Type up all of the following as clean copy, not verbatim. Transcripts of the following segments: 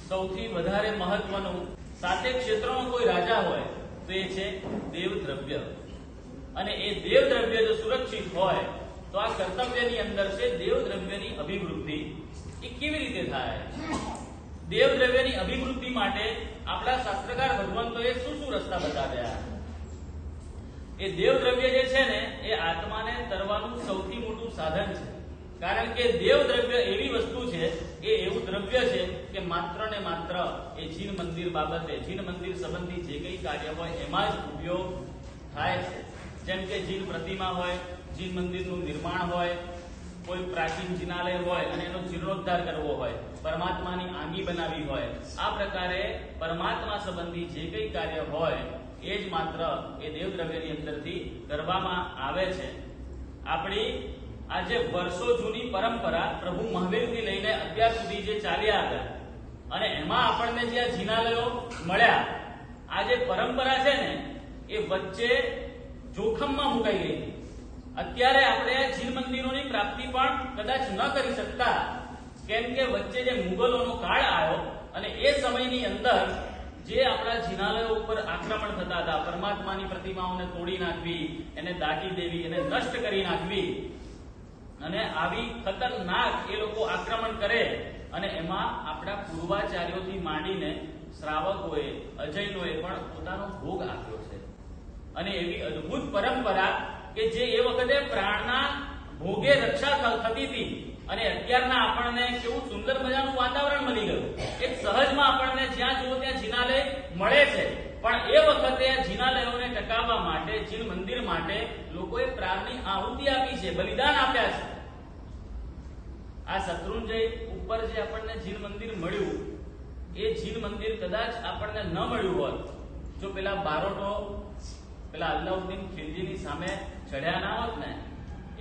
સૌથી વધારે મહત્વનું સાતે ક્ષેત્રનો કોઈ રાજા હોય તો એ છે દેવદ્રવ્ય. અને એ દેવદ્રવ્ય જો સુરક્ષિત હોય તો આ કર્તવ્યની અંદર છે દેવદ્રવ્યની અભિવૃદ્ધિ. એ કેવી રીતે થાય? દેવદ્રવ્યની અભિવૃદ્ધિ માટે આપણા શાસ્ત્રકાર ભગવંતોએ શું શું રસ્તા બતાવ્યા? એ દેવદ્રવ્ય જે છે ને એ આત્માને તરવાનું સૌથી મોટું સાધન છે. કારણ કે દેવદ્રવ્ય એવી વસ્તુ છે, એ એવું દ્રવ્ય છે કે માત્ર ને માત્ર એ જીન મંદિર બાબતે, જીન મંદિર સંબંધી જે કંઈ કાર્ય હોય એમાં જ ઉપયોગ થાય છે. જેમ કે જીન પ્રતિમા હોય, જીન મંદિરનું નિર્માણ હોય, કોઈ પ્રાચીન જિનાલય હોય અને એનો જીર્ણોદ્ધાર કરવો હોય, પરમાત્માની આંગી બનાવી હોય, આ પ્રકારે પરમાત્મા સંબંધી જે કંઈ કાર્ય હોય એ જ માત્ર એ દેવદ્રવ્યની અંદરથી કરવામાં આવે છે. આપણી આજે વર્ષો જૂની પરંપરા પ્રભુ મહાવીરથી લઈને અત્યાર સુધી જે ચાલ્યા હતા અને એમાં આપણને જે આ જિનાલયો મળ્યા, આ જે પરંપરા છે ને એ વચ્ચે જોખમમાં મુકાઈ ગઈ. અત્યારે આપણે જીન મંદિરોની પ્રાપ્તિ પણ કદાચ ન કરી શકતા, કેમ કે વચ્ચે જે મુગલોનો કાળ આવ્યો અને એ સમયની અંદર જે આપણા જિનાલયો ઉપર આક્રમણ થતા હતા, પરમાત્માની પ્રતિમાઓને તોડી નાખવી, એને દાટી દેવી, એને નષ્ટ કરી નાખવી, અને આવી ખતરનાક એ લોકો આક્રમણ કરે અને એમાં આપણા પૂર્વાચાર્યોથી માંડીને શ્રાવકોએ, અજૈનોએ પણ પોતાનો ભોગ આપ્યો છે. અને એવી અદ્ભુત પરંપરા કે જે એ વખતે પ્રાણના ભોગે રક્ષા થતી હતી અને અત્યારના આપણને કેવું સુંદર મજાનું વાતાવરણ મળી ગયું. એક સહજમાં આપણને જ્યાં જુઓ ત્યાં જિનાલય મળે છે, પણ એ વખતે આ જિનાલયોને ટકાવવા માટે, જીન મંદિર માટે લોકોએ પ્રાણની આહુતિ આપી છે, બલિદાન આપ્યા છે. આ શત્રુંજય ઉપર જે આપણને જીન મંદિર મળ્યું, એ જીન મંદિર કદાચ આપણને ન મળ્યું હોત જો પેલા બારોટો પેલા અલ્લાઉદ્દીન ખિલજીની સામે ચઢ્યા ના હોત ને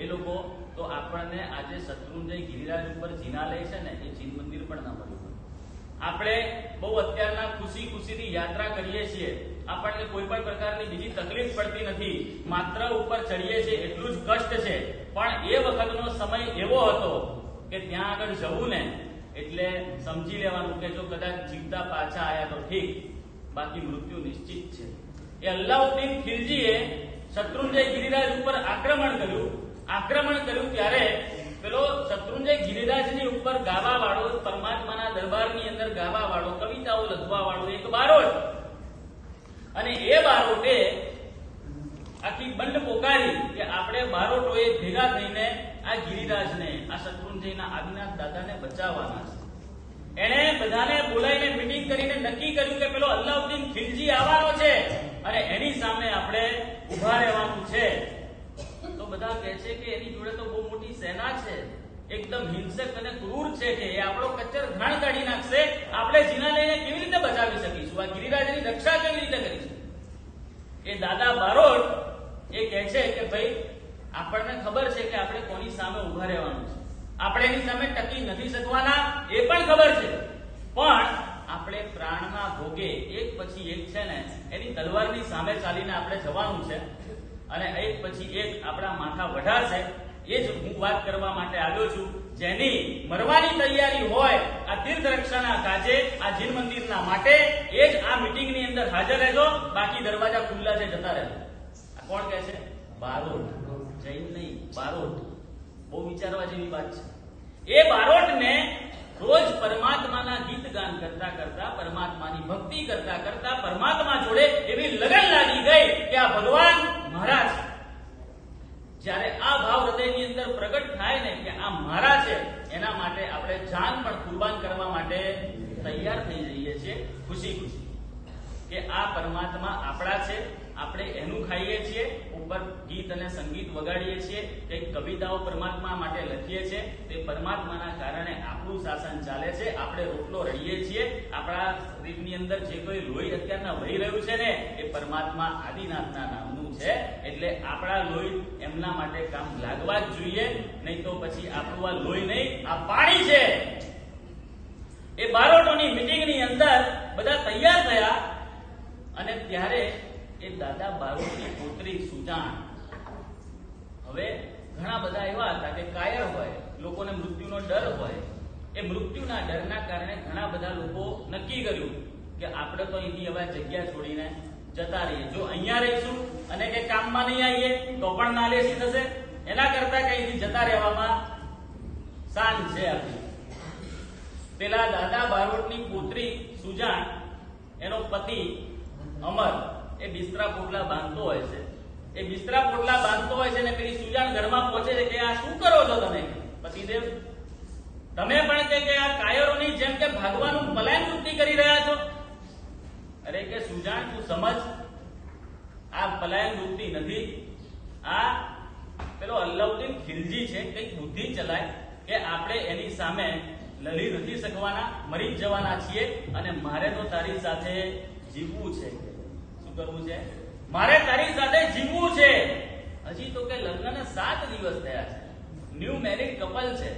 એ લોકો, તો આપણને આજે શત્રુંજય ગિરિરાજ ઉપર જિનાલય છે ને એ જીન મંદિર પણ ના મળ્યું. આપણે બહુ અત્યારના ખુશી ખુશીથી યાત્રા કરીએ છીએ, આપણને કોઈ પણ પ્રકારની બીજી તકલીફ પડતી નથી, માત્ર ઉપર ચડીએ છીએ એટલું જ કષ્ટ છે. પણ એ વખતનો સમય એવો હતો કે ત્યાં આગળ જવું ને એટલે સમજી લેવાનું કે જો કદાચ જીવતા પાછા આયા તો ઠીક, બાકી મૃત્યુ નિશ્ચિત છે. એ અલ્લાઉદ્દીન ખિલજીએ શત્રુંજય ગિરિરાજ ઉપર આક્રમણ કર્યું ત્યારે પેલો શત્રુંજય ગિરિરાજની ઉપર ગાવા વાળો, પરમાત્માના દરબારની અંદર ગાવા વાળો, કવિતાઓ લખવા વાળો એક બારોટ, અને એ બારોટે આખી બંડ પોકારી કે આપણે બારોટોએ ભેગા થઈને આ ગિરિરાજને, આ શત્રુંજયના આદિનાથ દાદાને બચાવવાના છે. એણે બધાને બોલાવીને મીટિંગ કરીને નક્કી કર્યું કે પેલો અલ્લાઉદ્દીન ખિલજી આવવાનો છે અને એની સામે આપણે ઉભા રહેવાનું છે. તો બધા કહે છે કે એની જોડે તો બહુ મોટી સેના છે, એકદમ હિંસક અને ક્રૂર છે કે એ આપણો કચ્ચર ઘાણ કાઢી નાખશે, આપણે જિનાલયને કેવી રીતે બચાવી શકીશું, આ ગિરિરાજની રક્ષા કેવી રીતે કરીશું? એ દાદા બારોટ એ કહે છે કે ભાઈ આપણને ખબર છે કે આપણે કોની સામે ઉભા રહેવાનું છે, આપણે એની સામે ટકી નથી શકવાના એ પણ ખબર છે, પણ આપણે પ્રાણના ભોગે એક પછી એક છે ને એની તલવારની સામે ચાલીને આપણે જવાનું છે અને એક પછી એક આપણા માથા વઢાશે. એ જ હું વાત કરવા માટે આવ્યો છું. જેની મરવાની તૈયારી હોય આ તીર્થ રક્ષાના કાજે, આ જીન મંદિરના માટે, એ જ આ મીટિંગની અંદર હાજર રહેજો, બાકી દરવાજા ખુલ્લા છે, જતા રહેજો. આ કોણ કહે છે? બારોટ, જૈન નહીં, બારોટ. બહુ વિચારવા જેવી વાત છે. એ બારોટને રોજ પરમાત્માના ગીત ગાન કરતા કરતા, પરમાત્માની ભક્તિ કરતા કરતા પરમાત્મા જોડે એવી લગન લાગી ગઈ કે આ ભગવાન મારા છે. જ્યારે આ ભાવ હૃદયની અંદર પ્રગટ થાય ને કે આ મારા છે, એના માટે આપણે જાન પણ કુરબાન કરવા માટે તૈયાર થઈ જઈએ છીએ ખુશી ખુશી કે આ પરમાત્મા આપણા છે, આપણે એનું ખાઈએ છીએ, ઉપર ગીત અને સંગીત વગાડીએ છીએ, કંઈક કવિતાઓ પરમાત્મા માટે લખીએ છીએ, તે પરમાત્માના કારણે આપણું શાસન ચાલે છે, આપણે રોટલો રહીએ છીએ, આપણા શરીરની અંદર જે કોઈ લોહી અત્યારના વહી રહ્યું છે ને એ પરમાત્મા આદિનાથના નામનું છે. એટલે આપણા લોહી એમના માટે કામ લાગવા જ જોઈએ, નહીં તો પછી આપણું આ લોહી નહીં, આ પાણી છે. એ બારોટોની મીટિંગની અંદર બધા તૈયાર થયા અને ત્યારે એ દાદા બારોટની પુત્રી સુજાણ, હવે ઘણા બધા એવા હતા કે કાયર હોય, લોકોને મૃત્યુનો ડર હોય, એ મૃત્યુના ડરના કારણે ઘણા બધા લોકો નક્કી કર્યું કે આપણે તો અહીંથી હવે જગ્યા છોડીને જતા રહીએ. જો અહીંયા રહીશું અને કે કામમાં નહીં આવીએ તો પણ નાલેસી થશે, એના કરતા કે અહીંથી જતા રહેવામાં શાન છે આપણી. પેલા દાદા બારોટની પુત્રી સુજાણ, એનો પતિ અમર એ બિસ્તરા પોટલા બાંધતો હોય છે. એ બિસ્તરા પોટલા બાંધતો હોય છે ને પેલી સુજાણ ઘરમાં પહોંચે છે કે આ શું કરો છો તમે પતિદેવ? તમે પણ કે આ કાયરોની જેમ કે ભાગવાનું પલાયન વૃત્તિ કરી રહ્યા છો. અરે કે સુજાણ તું સમજ, આ પલાયન વૃત્તિ નથી, આ પેલો અલ્લાઉદ્દીન ખિલજી છે, કઈક બુદ્ધિ ચલાય કે આપણે એની સામે લડી નથી શકવાના, મરી જ જવાના છીએ અને મારે તો તારી સાથે જીવવું છે. શું કરવું છે? મારે તારી સાથે જીવવું છે. હજી તો કે લગ્નને 7 દિવસ થયા છે, ન્યુ મેરિડ કપલ છે.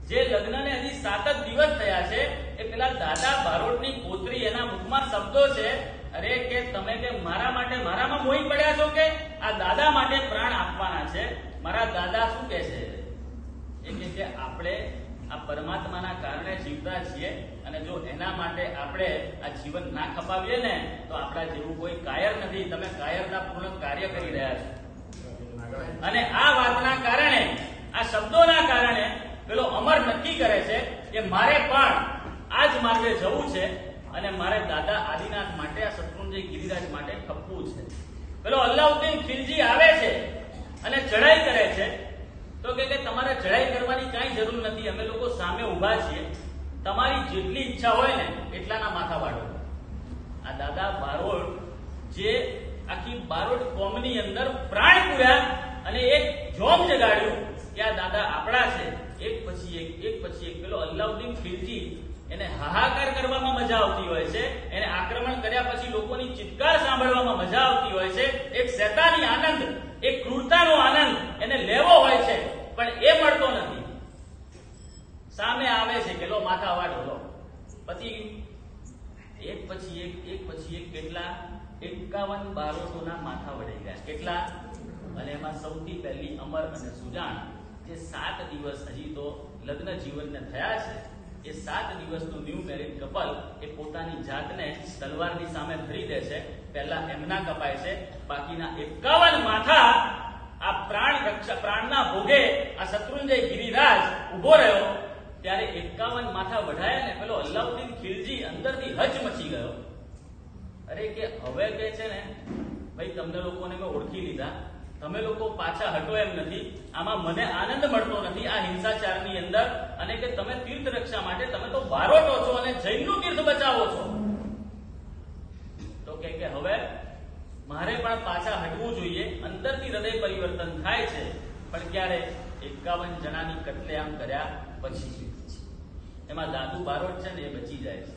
જે લગ્નને હજી 7 જ દિવસ થયા છે એ પેલા દાદા બારોટની પુત્રી એના મુખમાં શબ્દો છે, અરે કે તમે કે મારા માટે મારામાં મોહી પડ્યા છો કે આ દાદા માટે પ્રાણ આપવાના છે. મારા દાદા શું કહે છે? એ કે આપણે આ પરમાત્માના કારણે જીવતા છીએ અને જો એના માટે આપણે આ જીવન ના ખપાવીએ ને તો આપણા જેવું કોઈ કાયર નથી. તમે કાયરતાપૂર્વક કાર્ય કરી રહ્યા છો. અને આ વાતના કારણે, આ શબ્દોના કારણે પેલો અમર નક્કી કરે છે કે મારે પણ આ જ માર્ગે જવું છે અને મારે દાદા આદિનાથ માટે, આ શત્રુંજય ગિરિરાજ માટે ખપવું છે. પેલો અલ્લાઉદ્દીન ખિલજી આવે છે અને ચડાઈ કરે છે. તો કે તમારે ચડાઈ કરવાની કાંઈ જરૂર નથી, અમે લોકો સામે ઊભા છીએ, તમારી જેટલી ઈચ્છા હોય ને એટલાના માથા વાળો. આ દાદા બારોટ જે આખી બારોટ કોમની અંદર પ્રાણ પૂર્યા અને એક જોમ જગાડ્યું કે આ દાદા આપણા છે. એક પછી એક પેલો અલ્લાઉદ્દીન ખિલજી, એને હાહાકાર કરવામાં મજા આવતી હોય છે, એને આક્રમણ કર્યા પછી લોકોની ચિત્કાર સાંભળવામાં મજા આવતી હોય છે. એક શૈતાની આનંદ, એક ક્રૂરતાનો આનંદ એને લેવો હોય છે, પણ એ મળતો નથી. સામે આવે છે કે લો માથા વાળો લો. પછી એક પછી એક કેટલા 51 બારોટોના માથા વળી ગયા. કેટલા? અને એમાં સૌથી પહેલી અમર અને સુજાણ, જે 7 દિવસ હજી તો લગ્ન જીવનને થયા છે, એ 7 દિવસનું ન્યુ મેરિડ કપલ એ પોતાની જાતને તલવારની સામે ધરી દે છે. પહેલા એમના કપાય છે, બાકીના 51 માથા આ પ્રાણના ભોગે આ શત્રુંજય ગિરિરાજ ઉભો રહ્યો. ત્યારે 51 માથા વઢાયા ને પેલો અલ્લાઉદ્દીન ખિલજી અંદરથી હચમચી ગયો. અરે કે હવે કે છે ને ભાઈ, તમને લોકોને મેં ઓળખી લીધા, તમે લોકો પાછા હટો એમ નથી, આમાં મને આનંદ મળતો નથી આ હિંસાચારની અંદર. અને કે તમે તીર્થ રક્ષા માટે તમે તો બારોટો છો અને જૈનનું તીર્થ બચાવો છો. તો કે હવે મારે પણ પાછા હટવું જોઈએ. અંદરથી હૃદય પરિવર્તન થાય છે, પણ ક્યારે? 51 જણાની કત્લેઆમ કર્યા પછી. એમાં દાદુ બારોટ છે ને એ બચી જાય છે.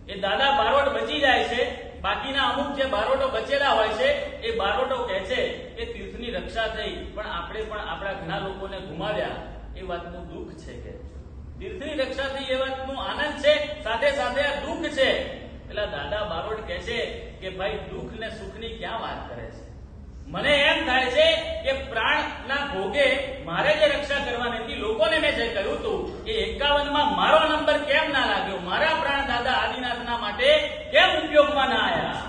એ દાદા બારોટ બચી જાય છે. બાકીના અમુક જે બારોટો બચેલા હોય છે એ બારોટો કહે છે કે તીર્થની રક્ષા થઈ, પણ આપણે પણ આપણા ઘણા લોકોને ગુમાવ્યા, એ વાતનું દુઃખ છે. કે તીર્થની રક્ષા થઈ એ વાતનું આનંદ છે, સાથે સાથે આ દુઃખ છે. પેલા દાદા બારોટ કહે છે કે ભાઈ દુઃખ ને સુખની ક્યાં વાત કરે છે? મને એમ થાય છે કે પ્રાણના ભોગે મારે જે રક્ષા કરવાની હતી, લોકોને મેં જે કહ્યું હતું કે 51માં મારો નંબર કેમ ના લાગ્યો, મારા પ્રાણ દાદા આદિનાથના માટે કેમ ઉપયોગમાં ના આવ્યા?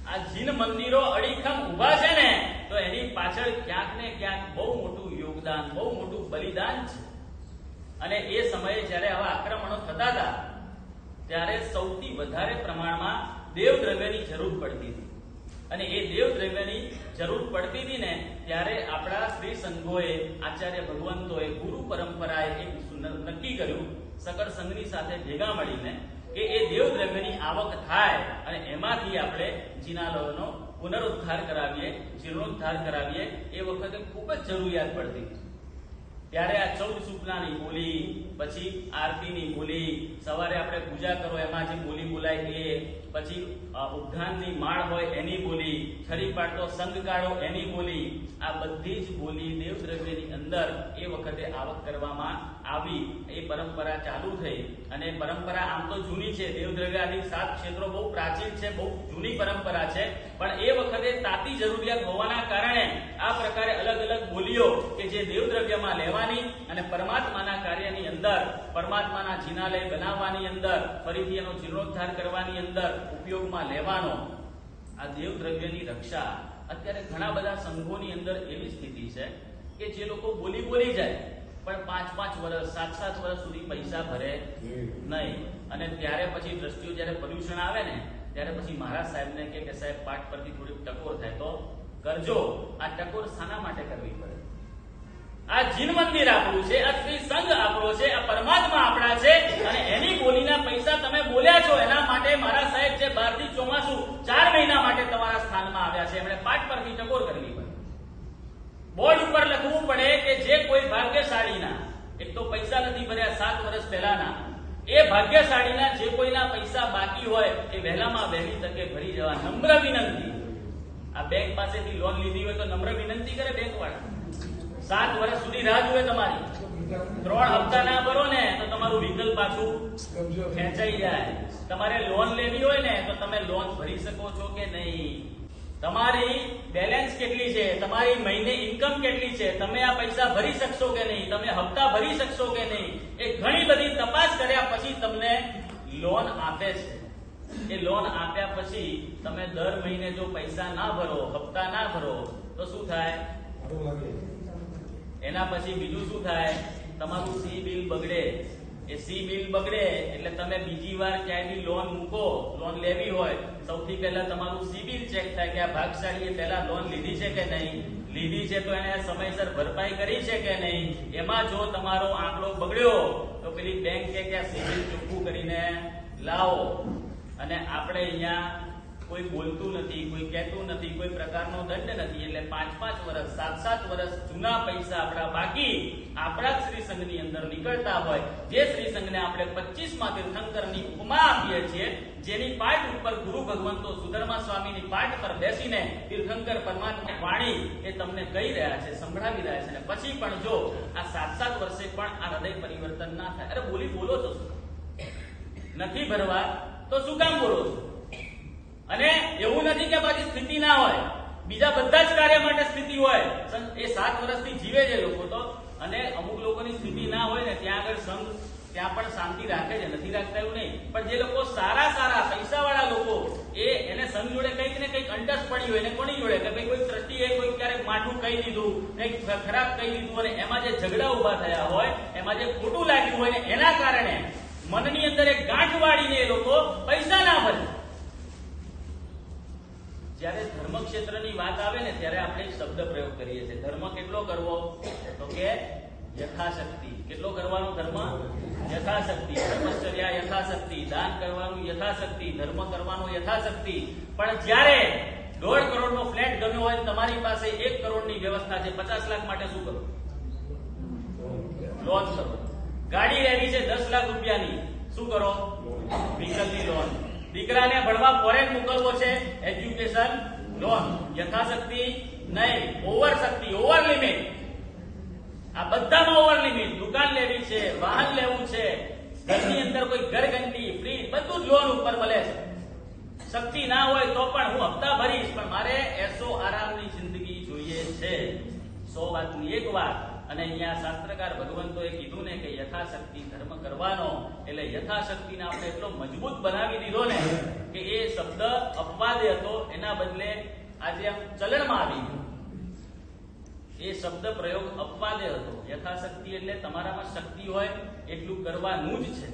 આ જીન મંદિરો અડીખમ ઉભા છે ને, તો એની પાછળ ક્યાંક ને ક્યાંક બહુ મોટું યોગદાન, બહુ મોટું બલિદાન છે. અને એ સમયે જ્યારે આવા આક્રમણો થતા હતા ત્યારે સૌથી વધારે પ્રમાણમાં દેવદ્રવ્યની જરૂર પડતી હતી. અને એ દેવદ્રવ્યની જરૂર પડતી હતી ને, ત્યારે આપણા શ્રી સંઘોએ, આચાર્ય ભગવંતોએ, ગુરુ પરંપરાએ એક નક્કી કર્યું સકળ સંઘની સાથે ભેગા મળીને કે એ દેવદ્રવ્યની આવક થાય અને એમાંથી આપણે જિનાલયોનો પુનરુદ્ધાર કરાવીએ, જીર્ણોદ્ધાર કરાવીએ. એ વખતે ખૂબ જ જરૂરિયાત પડતી હતી. ત્યારે આ 14 સુપનાની બોલી, પછી આરતીની બોલી, સવારે આપણે પૂજા કરો એમાં જે બોલી બોલાય એ, પછી ઉદ્ધાનની માળ હોય એની બોલી, ખરી પાડતો સંઘ કાઢો એની બોલી, આ બધી જ બોલી દેવદ્રવ્યની અંદર એ વખતે આવક કરવામાં આવી. એ પરંપરા ચાલુ થઈ. અને પરંપરા આમ તો જૂની છે, દેવદ્રવ્ય આદિ 7 ક્ષેત્રો બહુ પ્રાચીન છે, બહુ જૂની પરંપરા છે, પણ એ વખતે તાતી જરૂરિયાત હોવાના કારણે આ પ્રકારે અલગ અલગ બોલીઓ કે જે દેવદ્રવ્યમાં લેવાની અને પરમાત્માના કાર્યની અંદર, પરમાત્માના જિનાલય બનાવવાની અંદર, ફરીથી એનો જીર્ણોદ્ધાર કરવાની અંદર ઉપયોગમાં લેવાનો આ દેવ દ્રવ્યની રક્ષા અત્યારે ઘણા બધા સંઘોની અંદર એવી સ્થિતિ છે કે જે લોકો બોલી જાય પણ 5-5 વર્ષ 7-7 વર્ષ સુધી પૈસા ભરે નહીં. અને ત્યારે પછી દ્રષ્ટિઓ જ્યારે પોલ્યુશન આવે ને ત્યારે પછી મહારાજ સાહેબને કે સાહેબ પાઠ પરથી થોડીક ટકોર થાય તો કરજો. આ ટકોર શાના માટે કરવી પડે? આ જીન મંદિર આપણું છે, આ શ્રી સંઘ આપણો છે, આ પરમાત્મા આપણા છે અને એની બોલીના પૈસા તમે બોલ્યા છો એના માટે મારા સાહેબ જે 12 થી ચોમાસું 4 મહિના માટે તમારા સ્થાનમાં આવ્યા છે એમણે પાઠ પરથી ટકોર કરવી પડે. બોર્ડ ઉપર લખવું પડે કે જે કોઈ ભાગ્યશાળીના, એક તો પૈસા નથી ભર્યા 7 વર્ષ પહેલાના, એ ભાગ્યશાળીના જે કોઈના પૈસા બાકી હોય એ વહેલામાં વહેલી તકે ભરી જવા નમ્ર વિનંતી. આ બેંક પાસેથી લોન લીધી હોય તો નમ્ર વિનંતી કરે બેંક વાળા. 7 વર્ષ સુધી રાહ જુએ તમારી. 3 હપ્તા ના ભરો ને તો તમારું વ્હીકલ પાછું ખેંચાઈ જાય. તમારે લોન લેવી હોય ને તો તમે લોન ભરી શકો છો કે નહીં? તમારી બેલેન્સ કેટલી છે, તમારી મહિને ઇન્કમ કેટલી છે, તમે આ પૈસા ભરી શકશો કે નહીં, તમે હપ્તા ભરી શકશો કે નહીં, એ ઘણી બધી તપાસ કર્યા પછી તમને લોન આપે છે. એ લોન આપ્યા પછી તમે દર મહિને જો પૈસા ના ભરો, હપ્તા ના ભરો તો શું થાય? એના પછી બીજું શું થાય? તમારું સી બિલ બગડે. એ સી બિલ બગડે એટલે તમે બીજી વાર ક્યાંયથી લોન મૂકો, લોન લેવી હોય સૌથી પહેલા તમારું સિબિલ ચેક થાય કે આ ભાગશાળીએ પહેલા લોન લીધી છે કે નહીં, લીધી છે તો એને સમયસર ભરપાઈ કરી છે કે નહીં. એમાં જો તમારો આંકડો બગડ્યો તો પેલી બેંક કે આ સિબિલ ચોખ્ખું કરીને લાવો. અને આપણે અહીંયા કોઈ બોલતું નથી, કોઈ કહેતું નથી, કોઈ પ્રકારનો દંડ નથી. એટલે 5-5 વર્ષ 7-7 વર્ષ જૂના પૈસા આપણા બાકી આપણા શ્રી સંઘની અંદર નીકળતા હોય, જે શ્રી સંઘને આપણે 25મા તીર્થંકરની ઉપમા આપીએ છીએ, જેની પાઠ ઉપર ગુરુ ભગવંતો સુધર્મા સ્વામીની પાઠ પર બેસીને તીર્થંકર પરમાત્મા વાણી એ તમને કહી રહ્યા છે, સંભળાવી રહ્યા છે. અને પછી પણ જો આ 7-7 વર્ષે પણ આ હૃદય પરિવર્તન ના થાય, અરે બોલો છો શું? નથી ભરવા તો શું કામ બોલો છો? અને એવું નથી કે બાકી સ્થિતિ ના હોય, બીજા બધા જ કાર્ય માટે સ્થિતિ હોય. એ 7 વર્ષથી જીવે છે લોકો તો, અને અમુક લોકોની સ્થિતિ ના હોય ને ત્યાં આગળ સંઘ ત્યાં પણ શાંતિ રાખે છે, નથી રાખતા એવું નહીં. પણ જે લોકો સારા પૈસા વાળા લોકો એને સંઘ જોડે કંઈક ને કંઈક અંટસ પડી હોય, એને કોની જોડે કે ભાઈ કોઈ ટ્રસ્ટીએ કોઈ ક્યારેક માઠું કહી દીધું, કંઈક ખરાબ કહી દીધું, અને એમાં જે ઝઘડા ઉભા થયા હોય, એમાં જે ખોટું લાગ્યું હોય ને એના કારણે મનની અંદર એક ગાંઠ વાળીને એ લોકો પૈસા ના ભરે. જ્યારે ધર્મ ક્ષેત્રની વાત આવે ને ત્યારે આપણે એક શબ્દ પ્રયોગ કરીએ છીએ, ધર્મ કેટલો કરવો? તો કે યથાશક્તિ. કેટલો કરવાનો ધર્મ? યથાશક્તિ. બ્રહ્મચર્યા યથાશક્તિ, દાન કરવાનું યથાશક્તિ, ધર્મ કરવાનો યથાશક્તિ. પણ જ્યારે 1.5 કરોડનો ફ્લેટ ગમ્યો હોય તમારી પાસે 1 કરોડની વ્યવસ્થા છે, 50 લાખ માટે શું કરો? લોન કરો. ગાડી લેવી છે 10 લાખ રૂપિયાની, શું કરો? વ્હીકલની લોન. દીકરાને ભણવા ફોરેન મોકલવો છે, એજ્યુકેશન લોન. યથાશક્તિ નહીં, ઓવર શક્તિ, ઓવર લિમિટ. આ બધામાં ઓવર લિમિટ. દુકાન લેવી છે, વાહન લેવું છે, ઘરની અંદર કોઈ ઘરઘંટી, ફ્રીજ, બધું જ લોન ઉપર મળે છે. શક્તિ ના હોય તો પણ હું હપ્તા ભરીશ, પણ મારે એસો આરામની જિંદગી જોઈએ છે. 100 વાતની એક વાત. અને અહીંયા શાસ્ત્રકાર ભગવંતોએ કીધું ને કે યથાશક્તિ ધર્મ કરવાનો, એટલે યથાશક્તિને આપણે એટલો મજબૂત બનાવી દીધો ને કે એ શબ્દ અપવાદે હતો, એના બદલે આજે આમ ચલણમાં આવી ગયો. એ શબ્દ પ્રયોગ અપવાદે હતો. યથાશક્તિ એટલે તમારામાં શક્તિ હોય એટલું કરવાનું જ છે.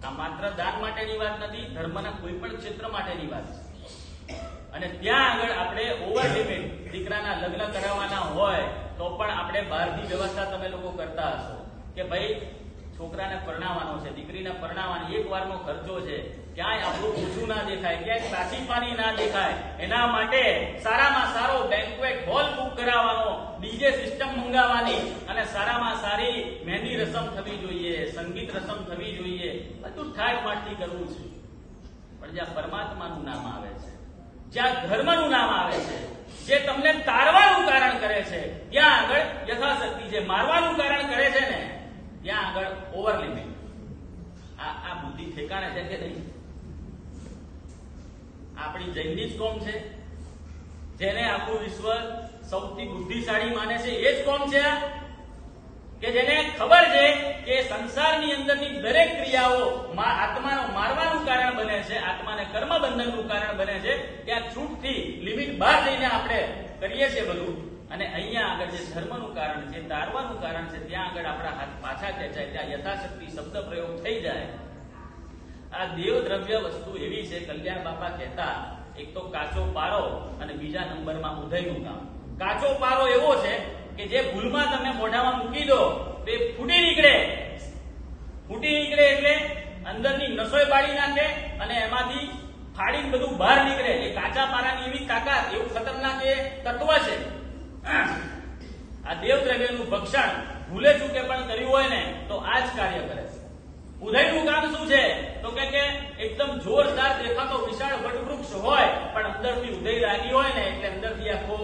આ માત્ર દાન માટેની વાત નથી, ધર્મના કોઈ પણ ક્ષેત્ર માટેની વાત છે. અને ત્યાં આગળ આપણે ઓવર લિમિટ, દીકરાના લગ્ન કરાવવાના હોય તો પણ આપણે બહારથી વ્યવસ્થા તમે લોકો કરતા હશો કે ભાઈ છોકરાને પરણાવવાનો છે, દીકરીને પરણાવવાની, એક વારનો ખર્ચો છે, ક્યાંય આપણું ઓછું ના દેખાય, ક્યાંય કાચી પાણી ના દેખાય, એના માટે સારામાં સારો બેન્ક્વેટ હોલ બુક કરાવવાનો, ડીજે સિસ્ટમ મંગાવવાની, અને સારામાં સારી મહેંદી રસમ થવી જોઈએ, સંગીત રસમ થવી જોઈએ, બધું ઠાઠ માઠથી કરવું છે. પણ જ્યાં પરમાત્માનું નામ આવે છે, જ્યાં ધર્મનું નામ આવે છે, જે તમને તારવાનું કારણ કરે છે, ત્યાં આગળ યથાશક્તિ, જે મારવાનું કારણ કરે છે ને ત્યાં આગળ ઓવર લિમિટ. આ બુદ્ધિ ઠેકાણે છે કે નહીં? આપણી જૈનની જ કોમ છે, જેને આખું વિશ્વ સૌથી બુદ્ધિશાળી માને છે, એ જ કોમ છે. કે જેને ખબર છે કે સંસારની અંદરની દરેક ક્રિયાઓ આત્માનો મારવાનું કારણ બને છે, આત્માને કર્મ બંધનનું કારણ બને છે, ત્યાં છૂટથી લિમિટ બહાર જઈને આપણે કરીએ છીએ બધું, અને અહીંયા આગળ જે ધર્મનું કારણ છે, તારવાનું કારણ છે, ત્યાં આગળ આપણા હાથ પાછા ખેંચાય, ત્યાં યથાશક્તિ શબ્દ પ્રયોગ થઈ જાય. આ દેવ દ્રવ્ય વસ્તુ એવી છે, કલ્યાણ બાપા કહેતા, એક તો કાચો પારો અને બીજા નંબરમાં ઉધઈનું કામ. કાચો પારો એવો છે કે જે ભૂલમાં તમે મોઢામાં મૂકી દો તો એ ફૂટી નીકળે એટલે અંદરની નસોય બાળી નાખે અને એમાંથી ફાડીને બધું બહાર નીકળે. એ કાચા પારાની એવી તાકાત, એવું ખતરનાક એ તત્વ છે. આ દેવ દ્રવ્યનું ભક્ષણ ભૂલે ચૂકે પણ કર્યું હોય ને તો આ જ કાર્ય કરે છે. ઉધઈનું કામ શું છે તો કે એકદમ જોરદાર દેખાતો વિશાળ વટવૃક્ષ હોય પણ અંદરથી ઉધઈ લાગી હોય ને એટલે અંદરથી આખો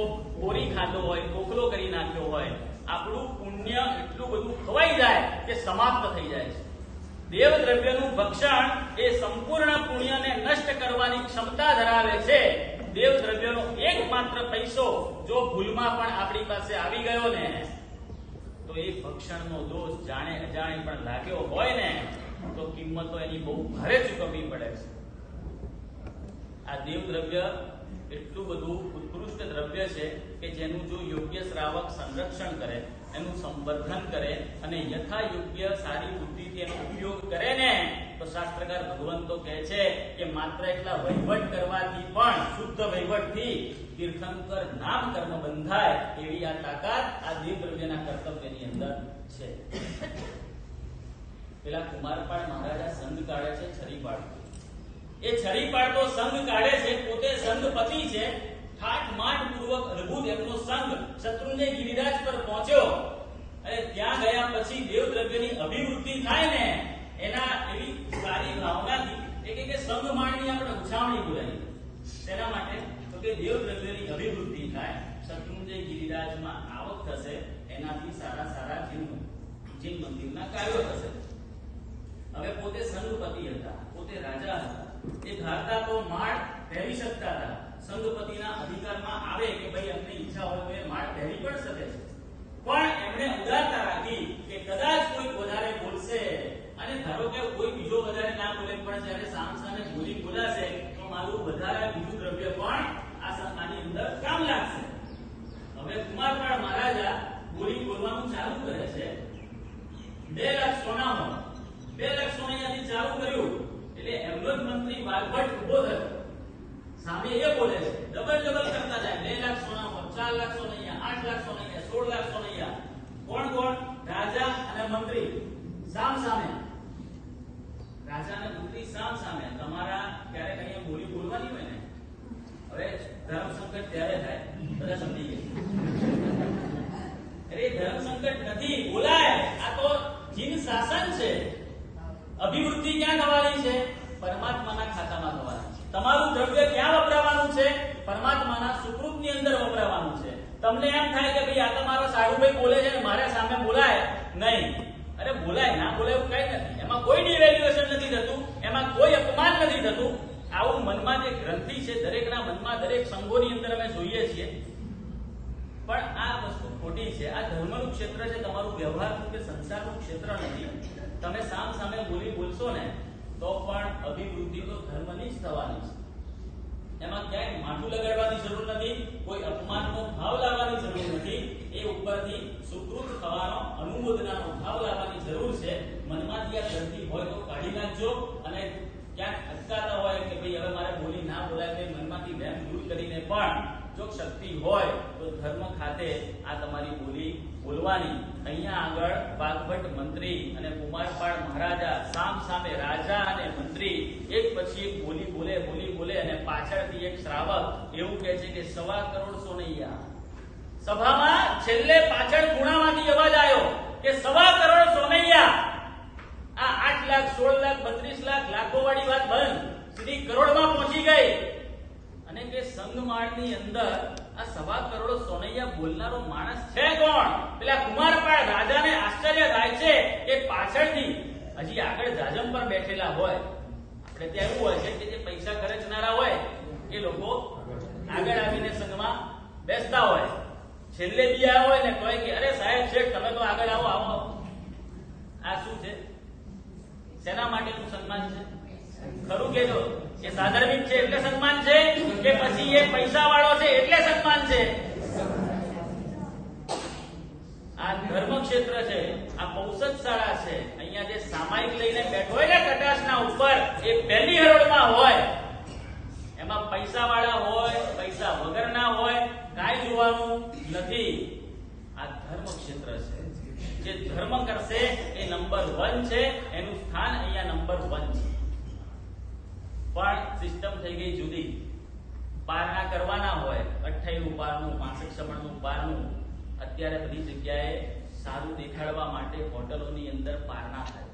કોરી ખાધો હોય, ખોખલો કરી નાખ્યો હોય, આપણું પુણ્ય એટલું બધું ખવાઈ જાય કે સમાપ્ત થઈ જાય છે. દેવ દ્રવ્યનું ભક્ષણ એ સંપૂર્ણ પુણ્યને નષ્ટ કરવાની ક્ષમતા ધરાવે છે. દેવ દ્રવ્યનો એકમાત્ર પૈસો જો ભૂલમાં પણ આપણી પાસે આવી ગયો ને તો એ ભક્ષણનો દોષ જાણે અજાણે પણ લાગ્યો હોય ને તો કિંમતો એની બહુ ભારે ચૂકવવી પડે છે. આ દેવ દ્રવ્ય એટલું બધું ઉત્કૃષ્ટ દ્રવ્ય છે કે જેનું જો યોગ્ય શ્રાવક સંરક્ષણ કરે, એનું સંવર્ધન કરે અને યથા યોગ્ય સારી બુદ્ધિથી એનો ઉપયોગ કરે ને તો શાસ્ત્રકાર ભગવંતો કહે છે કે માત્ર એટલા વહીવટ કરવાથી પણ, શુદ્ધ વહીવટથી તીર્થંકર નામ કર્મ બંધાય એવી આ તાકાત આ દેવ દ્રવ્યના કર્તવ્યની અંદર છે. પેલા કુમારપાળ મહારાજા સંઘ કાઢે છે, છરી પાડતો. એ છરી પાડતો સંઘ કાઢે છે, પોતે સંઘપતિ છે. ઠાઠ માઠ પૂર્વક અદ્ભુત એમનો સંઘ શત્રુંજય ગિરિરાજ પર પહોંચ્યો અને ત્યાં ગયા પછી દેવ દ્રવ્યની અભિવૃદ્ધિ થાય ને એના એવી સારી ભાવનાથી કે સંઘ માળની આપણે ઉછાવણી બોલાવી. તેના માટે તો કે દેવ દ્રવ્યની અભિવૃદ્ધિ થાય, શત્રુંજય ગિરિરાજમાં આવક થશે, એનાથી સારા સારા જીન મંદિરના કાર્યો થશે. હવે પોતે સંઘપતિ હતા, પોતે રાજા હતા, એ ધારતા તો માળ પહેરી શકતા હતા. સંઘપતિના અધિકારમાં આવે કે ભાઈ અમને ઈચ્છા હોય તો એ માળ પહેરી પણ શકે છે, પણ એમણે ઉદારતા રાખી કે કદાચ કોઈ વધારે બોલશે અને ધારો કે કોઈ બીજો વધારે ના બોલે પણ જ્યારે સામે બોલી બોલાશે તો મારું વધારે બીજું દ્રવ્ય પણ આ આની અંદર કામ લાગશે. હવે કુમારપાળ મહારાજા બોલી બોલવાનું ચાલુ કરે છે. 2 લાખ સોનામાં 2 લાખ સોનાથી ચાલુ કર્યું એટલે એમનો જ મંત્રી વાઘભટ ઉભો થયો. સામે એ બોલે છે, ડબલ કરતા જાય. 2 લાખ સોનામાં, 4 લાખ સોનૈયા, 8 લાખ સોનૈયા, 16 લાખ સોનૈયા. કોણ રાજા અને મંત્રી સામ સામે. રાજા અને મંત્રી સામ સામે. તમારા ક્યારેક અહીંયા બોલી બોલવાની હોય ને, હવે ધર્મ સંકટ ત્યારે થાય, બધા સમજી ગયા. અરે ધર્મ સંકટ નથી, બોલાય. આ તો જીન શાસન છે. અભિવૃદ્ધિ ક્યાં થવાની છે? પરમાત્માના ખાતામાં થવાની છે. તમારું દ્રવ્ય ક્યાં વપરાવાનું છે? પરમાત્માના સુકૃતની અંદર વપરાવાનું છે. તમને એમ થાય કે ભાઈ આ તો મારો સાડુભાઈ બોલે છે ને મારે સામે બોલાય નહીં. અરે બોલાય, ના બોલાય એવું કઈ નથી. એમાં કોઈ ડિવેલ્યુએશન નથી થતું, એમાં કોઈ અપમાન નથી થતું. આવું મનમાં જે ગ્રંથિ છે, દરેકના મનમાં, દરેક સંઘોની અંદર અમે જોઈએ છીએ. પણ આ વસ્તુ ખોટી છે. આ ધર્મનું ક્ષેત્ર છે, તમારું વ્યવહારનું કે સંસારનું ક્ષેત્ર નથી. તમે સામે બોલી બોલશો ને તો પણ અભિવૃદ્ધિ તો ધર્મની જ થવાની છે. એમાં ક્યાંય માથું લગાડવાની જરૂર નથી, કોઈ અપમાનનો ભાવ લાવવાની જરૂર નથી. એ ઉપરથી સુકૃત થવાનો, અનુમોદનાનો ભાવ લાવવાની જરૂર છે. મનમાંથી આ ગ્રંથિ હોય તો કાઢી નાખજો અને ક્યાંક અટકાતા હોય કે ભાઈ હવે મારે બોલી ના બોલાય તે મનમાંથી વહેમ દૂર કરીને પણ જો શક્તિ હોય તો ધર્મ ખાતે આ તમારી બોલી બોલવાની. અહીંયા આગળ વાઘભટ મંત્રી અને કુમારપાળ મહારાજા સામે રાજા અને મંત્રી એક પછી એક બોલી બોલે અને પાછળથી એક શ્રાવક એવું કહે છે કે 1.25 કરોડ સોનૈયા. સભામાં છેલ્લે પાછળ ખૂણામાંથી અવાજ આવ્યો કે 1.25 કરોડ સોનૈયા. આ 8 લાખ 16 લાખ 32 લાખ લાખો વાળી વાત બંધ, સીધી કરોડમાં પહોંચી ગઈ. અને કે સંઘમાળની અંદર આ 1.25 કરોડ સોનૈયા બોલનારો માણસ છે કોણ? પેલા કુમારપાળ રાજાને આશ્ચર્ય થાય છે કે પાછળથી હજી આગળ જાજમ પર બેઠેલા હોય. આપણે ત્યાં એવું હોય છે કે જે પૈસા ખર્ચનારા હોય એ લોકો આગળ આવીને સંઘમાં બેસતા હોય. છેલ્લે બી આવ્યો હોય ને તોય કે અરે સાહેબ શેઠ તમે તો આગળ આવો આવો. આ શું છે? શેના માટેનું સન્માન છે? ખરું કેજો, એ સાધર્મિક છે એટલે સન્માન છે કે પછી એ પૈસા વાળો છે એટલે સન્માન છે? આ ધર્મ ક્ષેત્ર છે, આ પૌષદશાળા છે. અહીંયા જે સામાયિક લઈને બેઠો હોય ને કટાશના ઉપર, એ પહેલી હરોળમાં હોય. એમાં પૈસા વાળા હોય, પૈસા વગરના હોય, કાંઈ જોવાનું નથી. આ ધર્મ ક્ષેત્ર છે. જે ધર્મ કરશે એ નંબર 1 છે, એનું સ્થાન અહીંયા નંબર 1 છે. પણ સિસ્ટમ થઈ ગઈ જુદી. પારણા કરવાના હોય, 28 પારનું, 65 પારનું. અત્યારે બધી જગ્યાએ સારું દેખાડવા માટે હોટલોની અંદર પારણા થાય.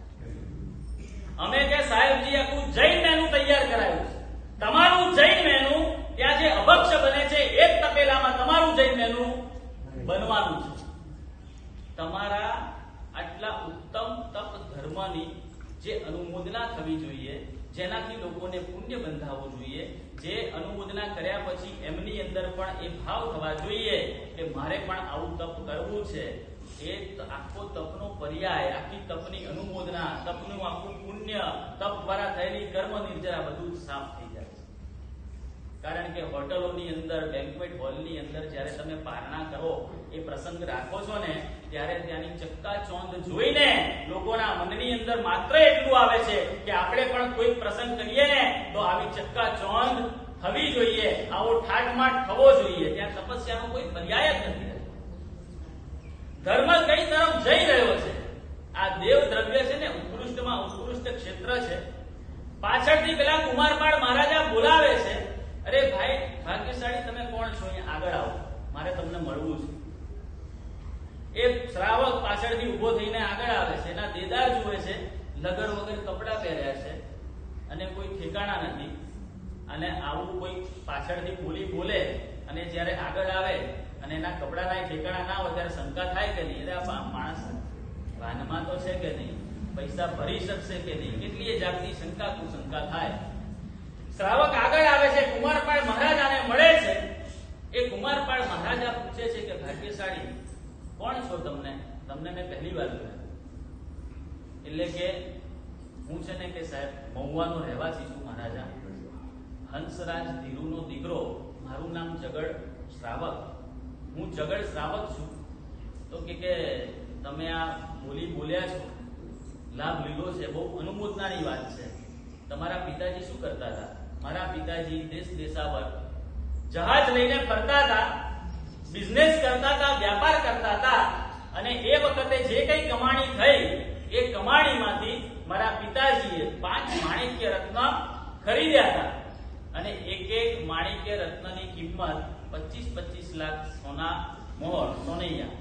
અમે કે સાહેબજી આખું જૈન મેનુ તૈયાર કરાયું છે. તમારું જૈન મેનુ ત્યાં જે અભક્ષ બને છે એક તપેલામાં તમારું જૈન મેનુ બનવાનું છે. તમારા આટલા ઉત્તમ તપ ધર્મની જે અનુમોદના થવી જોઈએ, જેનાથી લોકોને પુણ્ય બંધાવવું જોઈએ, જે અનુમોદના કર્યા પછી એમની અંદર પણ એ ભાવ થવા જોઈએ કે મારે પણ આવું તપ કરવું છે. એ આખો તપનો પર્યાય, આખી તપની અનુમોદના, તપનું આખું પુણ્ય, તપ દ્વારા થયેલી કર્મ નિર્જરા બધું સાફ થઈ જાય છે. કારણ કે હોટલોની અંદર, બેન્ક્વેટ હોલની અંદર જ્યારે તમે પારણા કરો, એ પ્રસંગ રાખો છો ને, ત્યારે ત્યાંની ચક્કાચોંધ જોઈને લોકોના મનની અંદર માત્ર એટલું આવે છે કે આપણે પણ કોઈ પ્રસંગ કરીએ ને તો આવી ચક્કાચોંધ થવી જોઈએ, આવો ઠાઠમાઠ થવો જોઈએ. ત્યાં તપસ્યાનો કોઈ પર્યાય જ નથી. ધર્મ કઈ તરફ જઈ રહ્યો છે? આ દેવ દ્રવ્ય છે ને, ઉત્કૃષ્ટમાં ઉત્કૃષ્ટ ક્ષેત્ર છે. પાછળથી પેલા કુમારપાળ મહારાજા બોલાવે છે, અરે ભાઈ ભાગ્યશાળી તમે કોણ છો? અહીંયા આગળ આવો, મારે તમને મળવું છે. એક શ્રાવક પાછળથી ઉભો થઈને આગળ આવે છે. એના દેદાર જુએ છે, લગર વગર કપડા પહેર્યા છે અને કોઈ ઠેકાણા નથી. અને આવું કોઈ પાછળથી બોલે અને જ્યારે આગળ આવે અને એના કપડાના ઠેકાણા ના હોય ત્યારે શંકા થાય કે નહીં, આ માણસ ભાનમાં તો છે કે નહીં, પૈસા ભરી શકશે કે નહીં, કેટલીય જાતની શંકા કુશંકા થાય. શ્રાવક આગળ આવે છે, કુમારપાળ મહારાજાને મળે છે. એ કુમારપાળ મહારાજા પૂછે છે કે ભાગ્યશાળી કોણ છો? તમને મેં પહેલી વાર જોયા. એટલે કે હું છે ને કે સાહેબ મહુવાનો રહેવાસી છું મહારાજા, હંસરાજ ધીરુનો દીકરો, મારું નામ જગડ શ્રાવક, હું જગડ શ્રાવક છું. તો કે તમે આ બોલ્યા છો, લાભ લીધો છે, બહુ અનુમોદનાની વાત છે. તમારા પિતાજી શું કરતા હતા? મારા પિતાજી દેશાવર જહાજ લઈને ફરતા હતા, બિઝનેસ કરતા હતા, વ્યાપાર કરતા હતા. અને એ વખતે જે કઈ કમાણી થઈ, એ કમાણીમાંથી મારા પિતાજીએ 5 માણિક્ય રત્ન ખરીદ્યા હતા. અને એક માણિક્ય રત્નની કિંમત 25 લાખ સોના મોહર, સોનૈયા.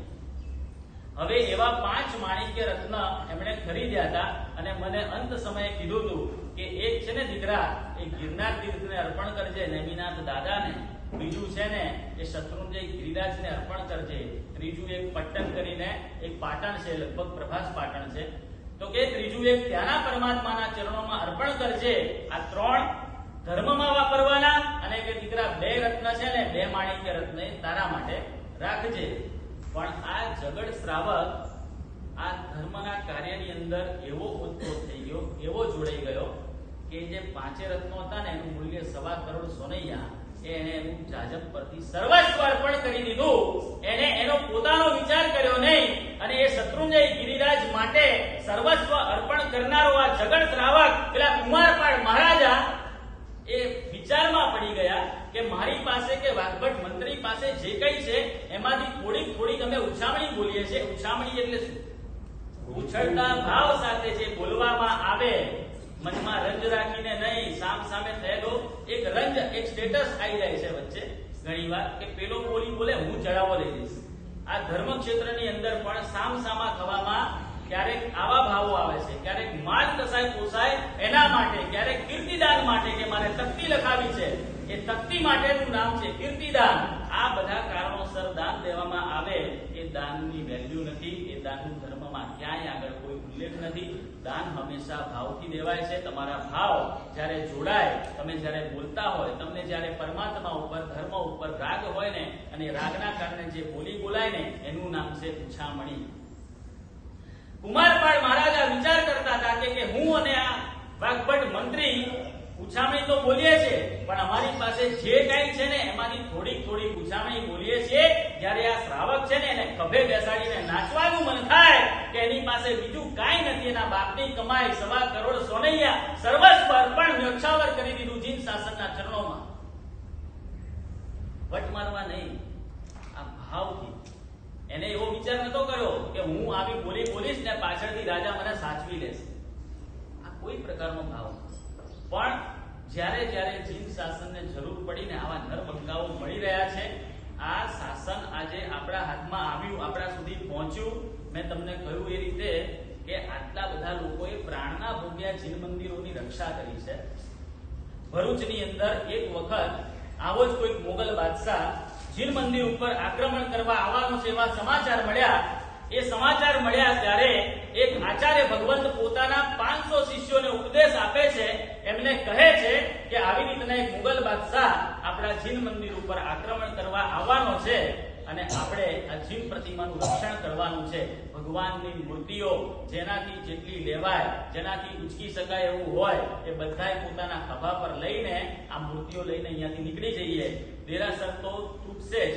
હવે એવા 5 માણિક્ય રત્ન એમણે ખરીદ્યા હતા. અને મને અંત સમયે કીધું હતું કે એક છે ને દીકરા, એ ગિરનાર તીર્થને અર્પણ કરજે નેમિનાથ દાદાને. બીજું છે ને એ શત્રુંજય ગિરિરાજને અર્પણ કરજે. ત્રીજું એક પટ્ટન કરીને એક પાટણ છે, લગભગ પ્રભાસ પાટણ છે. તો કે ત્રીજું એક ત્યાંના પરમાત્માના ચરણોમાં અર્પણ કરજે. આ 3 ધર્મમાં વાપરવાના. અને કે દીકરા 2 રત્ન છે ને, 2 માણિક્ય રત્ન તારા માટે રાખજે. પણ આ જગડ શ્રાવક આ ધર્મના કાર્યની અંદર એવો ઉદ્ભવ થઈ ગયો, એવો જોડાઈ ગયો કે જે 5 રત્નો હતા ને એનું મૂલ્ય 1.25 કરોડ સોનૈયા, એને એનું જાજમ પરથી સર્વસ્વ અર્પણ કરી દીધું. એને એનો પોતાનો વિચાર કર્યો નહીં. અને એ શત્રુંજય ગિરિરાજ માટે સર્વસ્વ અર્પણ કરનારો આ જગડ શ્રાવક પેલા કુમારપાળ મહારાજા એ વિચારમાં પડી ગયા કે મારી પાસે કે વાઘભટ મંત્રી પાસે જે કઈ છે એમાંથી થોડીક અમે ઉછામણી બોલીએ છીએ. ઉછામણી એટલે શું? ઉછળતા ભાવ સાથે જે બોલવામાં આવે, મનમાં રંજ રાખીને નહીં, સામે થયેલો એક રંજ, એક સ્ટેટસ આવી જાય છે વચ્ચે ઘણીવાર કે પેલો બોલે હું ચડાવો લઈ દઈશ. આ ધર્મ ક્ષેત્રની અંદર પણ સામસામા થવામાં ક્યારેક આવા ભાવો આવે છે, ક્યારેક માન કસાય પોસાય એના માટે, ક્યારેક કીર્તિદાન માટે કે મારે તકતી લખાવી છે, એ તકતી માટેનું નામ છે કીર્તિદાન. આ બધા કારણોસર દાન દેવામાં આવે, એ દાનની વેલ્યુ નથી, એ દાનનું ધર્મમાં ક્યાંય આગળ કોઈ ઉલ્લેખ નથી. દાન હંમેશા ભાવથી દેવાય છે. તમારા ભાવ જ્યારે જોડાય, તમે જ્યારે બોલતા હોય, તમને જ્યારે પરમાત્મા ઉપર, ધર્મ ઉપર રાગ હોય ને, અને રાગના કારણે જે બોલી બોલાય ને, એનું નામ છે ઉછામણી. કુમારપાળ મહારાજા વિચાર કરતા હતા કે હું અને આ વાઘભટ મંત્રી ઉછામણી તો બોલીએ છીએ, પણ અમારી પાસે જે કાંઈ છે ને એમાંથી થોડીક ઉછામણી બોલીએ છીએ. જ્યારે આ શ્રાવક છે ને એને ખભે બેસાડીને નાચવાનું મન થાય કે એની પાસે બીજું કાંઈ નથી, એના બાપની કમાઈ 1.25 કરોડ સોનૈયા સર્વસ્વ અર્પણ ન્યોછાવર કરી દીધું જીન શાસનના ચરણોમાં. વટ મારવા નહીં, આ ભાવથી. એને એવો વિચાર નતો કર્યો કે હું આવી બોલીશ ને પાછળથી રાજા મને સાચવી લેશે. આ કોઈ પ્રકારનો ભાવ. પણ જ્યારે જીન શાસનને જરૂર પડીને આવા નરબંગાઓ મળી રહ્યા છે, આ શાસન આજે આપણા હાથમાં આવ્યું, આપણા સુધી પહોંચ્યું. મેં તમને કહ્યું એ રીતે કે આટલા બધા લોકોએ પ્રાણના ભોગ્યા જીન મંદિરોની રક્ષા કરી છે. ભરૂચની અંદર એક વખત આવો જ કોઈક મોગલ બાદશાહ જીન મંદિર ઉપર આક્રમણ કરવા આવવાનો છે એવા સમાચાર મળ્યા. એ સમાચાર મળ્યા ત્યારે એક આચાર્ય ભગવંત પોતાના 500 શિષ્યોને ઉપદેશ આપે છે. એમને કહે છે કે આવી રીતના એક મુગલ બાદશાહ આપણા જીન મંદિર ઉપર આક્રમણ કરવા આવવાનો છે અને આપણે આ જીન પ્રતિમાનું રક્ષણ કરવાનું છે. ભગવાનની મૂર્તિઓ જેનાથી જેટલી લેવાય, જેનાથી ઉચકી શકાય એવું હોય, એ બધાય પોતાના ખભા પર લઈને આ મૂર્તિઓ લઈને અહીંયાથી નીકળી જઈએ. દેરાસર તો તૂટશે જ,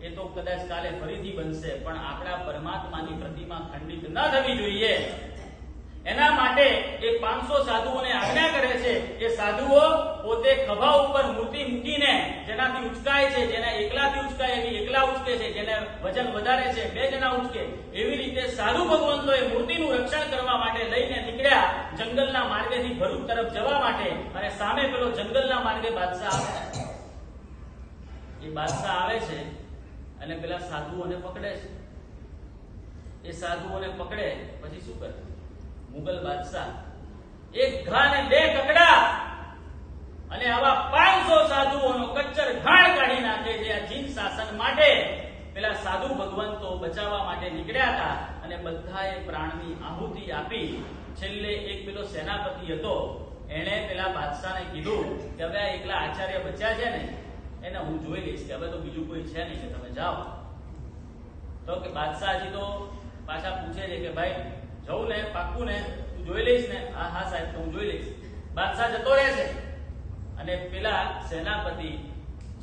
એ તો કદાચ કાલે ફરીથી બનશે, પણ આપણા પરમાત્માની પ્રતિમા ખંડિત ન થવી જોઈએ. એના માટે એ 500 સાધુઓને આજ્ઞા કરે છે. એ સાધુઓ પોતે ખભા ઉપર મૂર્તિ મૂકીને જેનાથી ઉચકાય છે, જેને એકલાથી ઉચકાય એવી એકલા ઉચકે છે, જેને વજન વધારે છે 2 જણા ઉચકે, એવી રીતે સાધુ ભગવંતો એ મૂર્તિનું રક્ષણ કરવા માટે લઈને નીકળ્યા જંગલના માર્ગેથી ભરૂચ તરફ જવા માટે. અને સામે પેલો જંગલના માર્ગે બાદશાહ આવે. એ બાદશાહ આવે છે અને પેલા સાધુઓને પકડે છે. એ સાધુઓને પકડે પછી શું કરે? મુગલ બાદશાહ એક ઘા ને 2 કકડા અને આવા 500 સાધુઓનો કચ્ચર ઘાણ કાઢી નાખે છે. આ જીન શાસન માટે પેલા સાધુ ભગવંતો બચાવવા માટે નીકળ્યા હતા અને બધાએ પ્રાણની આહુતિ આપી. છેલ્લે એક પેલો સેનાપતિ હતો, એણે પેલા બાદશાહને કીધું કે હવે આ એકલા આચાર્ય બચ્યા છે ને, એને હું જોઈ લઈશ, કે હવે તો બીજું કોઈ છે નહીં, કે તમે જાઓ. તો કે બાદશાહ હજી તો પાછા પૂછે છે કે ભાઈ જવું ને, પાક્કું ને, તું જોઈ લઈશ ને? હા સાહેબ, તો હું જોઈ લઈશ. બાદશાહ જતો રહે છે અને પેલા સેનાપતિ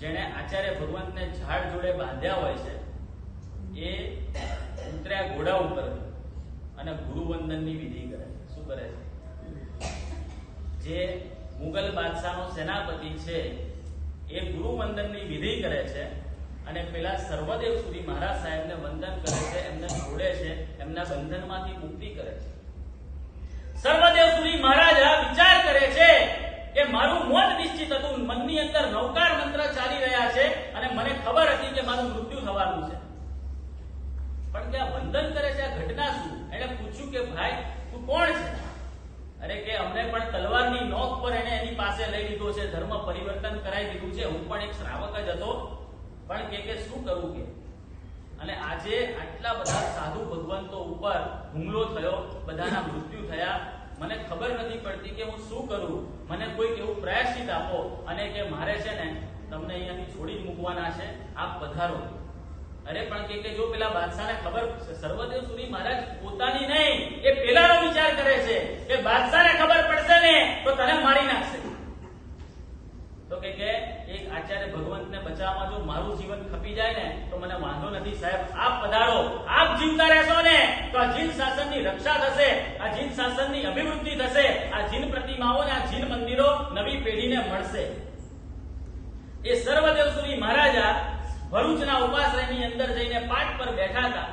જેને આચાર્ય ભગવંતને ઝાડ જોડે બાંધ્યા હોય છે, એ ઉતર્યા ઘોડા ઉપર અને ગુરુવંદનની વિધિ કરે છે. શું કરે છે? જે મુગલ બાદશાહનો સેનાપતિ છે એ ગુરુવંદનની વિધિ કરે છે અને પેલા સર્વદેવ સુરી મહારાજ સાહેબને વંદન કરે છે, એમને છોડે છે, એમના બંધનમાંથી મુક્તિ કરે છે. સર્વદેવ સુરી મહારાજ વિચાર કરે છે કે મારું મોત નિશ્ચિત હતું, મનની અંદર નવકાર મંત્ર ચાલી રહ્યા છે અને મને ખબર હતી કે મારું મૃત્યુ થવાનું છે, પણ કે આ વંદન કરે છે, આ ઘટના શું? એને પૂછ્યું કે ભાઈ તું કોણ છે? અરે કે અમને પણ તલવારની નોક પર એને એની પાસે લઈ લીધો છે, ધર્મ પરિવર્તન કરાવી દીધું છે, હું પણ એક શ્રાવક જ હતો, પણ કે શું કરું કે? અને આજે આટલા બધા સાધુ ભગવંતો ઉપર હુમલો થયો, બધાના મૃત્યુ થયા, મને ખબર નથી પડતી કે હું શું કરું. મને કોઈક એવું પ્રાયશ્ચિત આપો. અને કે મારે છે ને તમને અહીંયાથી છોડી જ મૂકવાના છે, આપ પધારો. અરે પણ કે જો પેલા બાદશાહને ખબર, સર્વદેવ સુરી મહારાજ પોતાની નહીં, એ પેલાનો વિચાર કરે છે કે બાદશાહને ખબર પડશે ને તો તને મારી નાખશે. તો કે એક આચાર્ય ભગવંતને બચાવવામાં જો મારું જીવન ખપી જાય ને તો મને વાંધો નથી સાહેબ, આપ પધારો, આપ જીવતા રહેશો ને તો આ જીન શાસનની રક્ષા થશે, આ જીન શાસનની અભિવૃદ્ધિ થશે, આ જીન પ્રતિમાઓ અને આ જીન મંદિરો નવી પેઢીને મળશે. એ સર્વદેવ સુરી મહારાજા ભરૂચના ઉપાશ્રયની અંદર જઈને પાટ પર બેઠા હતા.